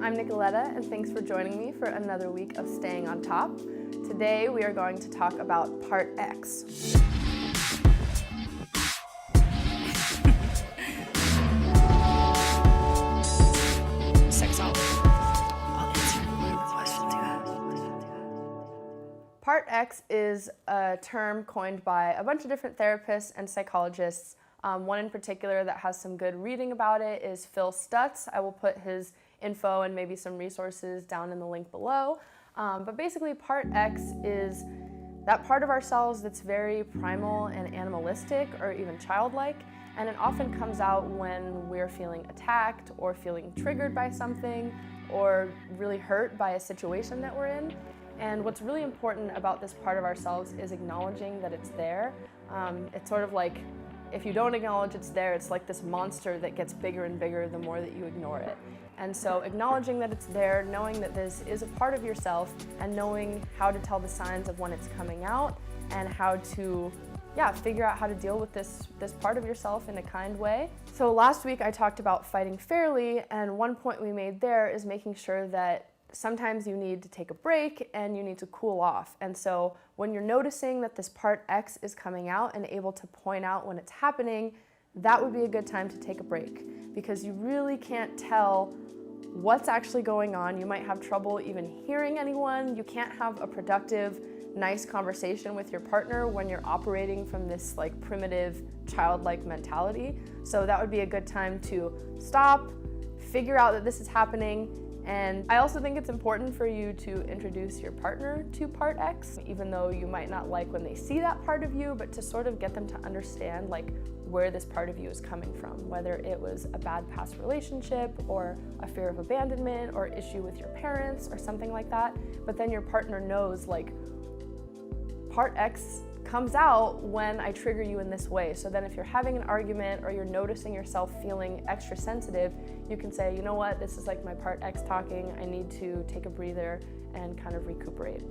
I'm Nicoletta, and thanks for joining me for another week of Staying on Top. Today we are going to talk about Part X. Part X is a term coined by a bunch of different therapists and psychologists. One in particular that has some good reading about it is Phil Stutz. I will put his info and maybe some resources down in the link below. But basically, Part X is that part of ourselves that's very primal and animalistic or even childlike, and it often comes out when we're feeling attacked or feeling triggered by something or really hurt by a situation that we're in. And what's really important about this part of ourselves is acknowledging that it's there. It's sort of like, if you don't acknowledge it's there, it's like this monster that gets bigger and bigger the more that you ignore it. And so acknowledging that it's there, knowing that this is a part of yourself, and knowing how to tell the signs of when it's coming out and how to figure out how to deal with this part of yourself in a kind way. So last week I talked about fighting fairly, and one point we made there is making sure that sometimes you need to take a break and you need to cool off. And so when you're noticing that this Part X is coming out and able to point out when it's happening, that would be a good time to take a break, because you really can't tell what's actually going on. You might have trouble even hearing anyone. You can't have a productive, nice conversation with your partner when you're operating from this like primitive, childlike mentality. So that would be a good time to stop, figure out that this is happening. And I also think it's important for you to introduce your partner to Part X, even though you might not like when they see that part of you, but to sort of get them to understand like where this part of you is coming from, whether it was a bad past relationship or a fear of abandonment or issue with your parents or something like that. But then your partner knows like Part X comes out when I trigger you in this way. So then if you're having an argument or you're noticing yourself feeling extra sensitive, you can say, you know what, this is like my Part X talking. I need to take a breather and kind of recuperate.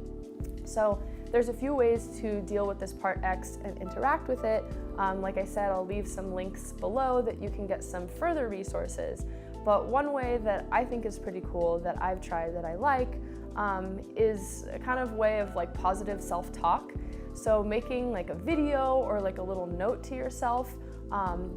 So there's a few ways to deal with this Part X and interact with it. Like I said, I'll leave some links below that you can get some further resources. But one way that I think is pretty cool that I've tried that I like is a kind of way of like positive self-talk. So making like a video or like a little note to yourself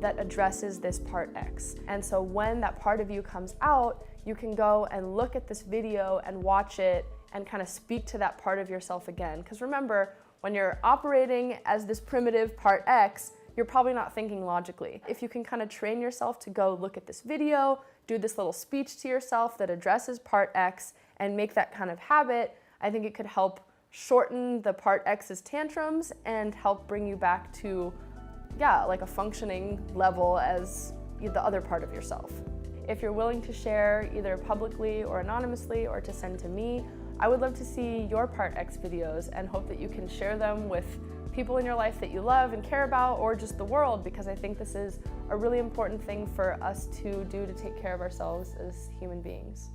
that addresses this Part X. And so when that part of you comes out, you can go and look at this video and watch it and kind of speak to that part of yourself again. Because remember, when you're operating as this primitive Part X, you're probably not thinking logically. If you can kind of train yourself to go look at this video, do this little speech to yourself that addresses Part X, and make that kind of habit, I think it could help shorten the Part X's tantrums and help bring you back to, like a functioning level as the other part of yourself. If you're willing to share either publicly or anonymously or to send to me, I would love to see your Part X videos and hope that you can share them with people in your life that you love and care about, or just the world, because I think this is a really important thing for us to do to take care of ourselves as human beings.